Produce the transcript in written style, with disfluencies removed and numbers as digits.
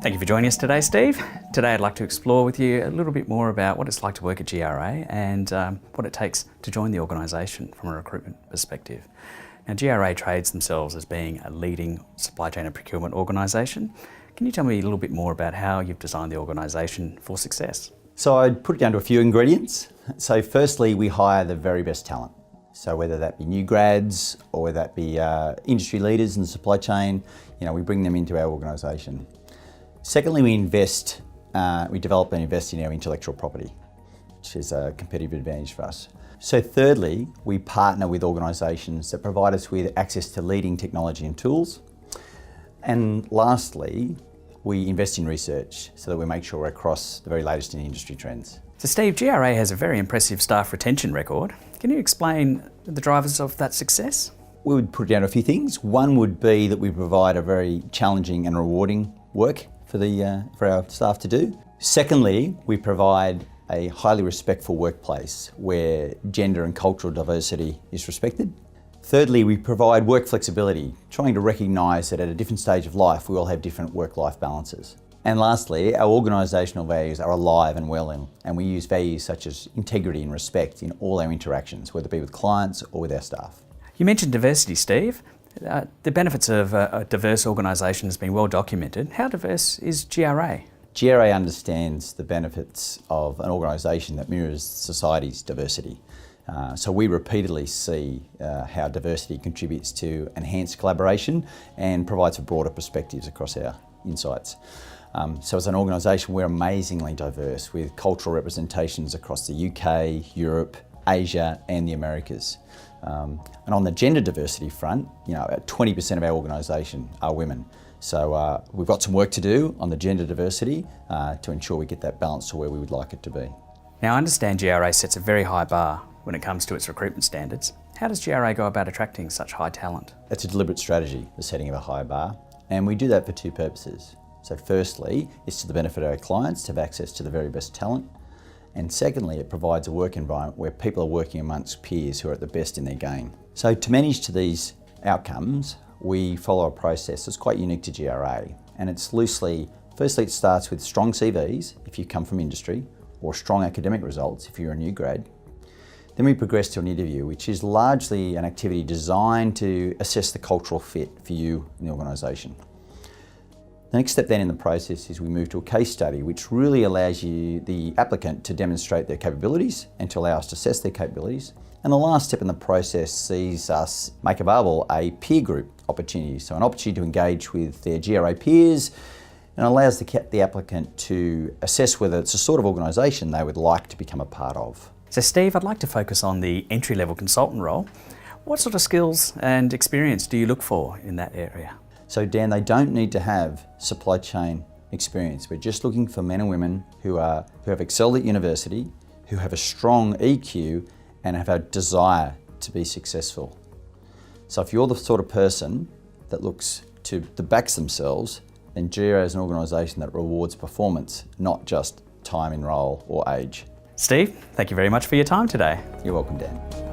Thank you for joining us today, Steve. Today I'd like to explore with you a little bit more about what it's like to work at GRA and what it takes to join the organisation from a recruitment perspective. Now, GRA trades themselves as being a leading supply chain and procurement organisation. Can you tell me a little bit more about how you've designed the organisation for success? So I'd put it down to a few ingredients. So firstly, we hire the very best talent. So whether that be new grads or whether that be industry leaders in the supply chain, we bring them into our organisation. Secondly, we develop and invest in our intellectual property, which is a competitive advantage for us. So thirdly, we partner with organisations that provide us with access to leading technology and tools. And lastly, we invest in research so that we make sure we're across the very latest in industry trends. So Steve, GRA has a very impressive staff retention record. Can you explain the drivers of that success? We would put down a few things. One would be that we provide a very challenging and rewarding work for our staff to do. Secondly, we provide a highly respectful workplace where gender and cultural diversity is respected. Thirdly, we provide work flexibility, trying to recognise that at a different stage of life we all have different work-life balances. And lastly, our organisational values are alive and well and we use values such as integrity and respect in all our interactions, whether it be with clients or with our staff. You mentioned diversity, Steve. The benefits of a diverse organisation has been well documented. How diverse is GRA? GRA understands the benefits of an organisation that mirrors society's diversity. So we repeatedly see how diversity contributes to enhanced collaboration and provides for broader perspectives across our insights. So as an organisation, we're amazingly diverse with cultural representations across the UK, Europe, Asia and the Americas. And on the gender diversity front, about 20% of our organisation are women. So we've got some work to do on the gender diversity to ensure we get that balance to where we would like it to be. Now I understand GRA sets a very high bar when it comes to its recruitment standards. How does GRA go about attracting such high talent? It's a deliberate strategy, the setting of a high bar, and we do that for two purposes. So firstly, it's to the benefit of our clients to have access to the very best talent. And secondly, it provides a work environment where people are working amongst peers who are at the best in their game. So to manage to these outcomes, we follow a process that's quite unique to GRA. And it's firstly it starts with strong CVs if you come from industry, or strong academic results if you're a new grad. Then we progress to an interview, which is largely an activity designed to assess the cultural fit for you in the organisation. The next step then in the process is we move to a case study, which really allows the applicant to demonstrate their capabilities and to allow us to assess their capabilities. And the last step in the process sees us make available a peer group opportunity, so an opportunity to engage with their GRA peers, and allows the applicant to assess whether it's the sort of organisation they would like to become a part of. So Steve, I'd like to focus on the entry-level consultant role. What sort of skills and experience do you look for in that area? So Dan, they don't need to have supply chain experience. We're just looking for men and women who have excelled at university, who have a strong EQ and have a desire to be successful. So if you're the sort of person that backs themselves, then GRA is an organisation that rewards performance, not just time in role or age. Steve, thank you very much for your time today. You're welcome, Dan.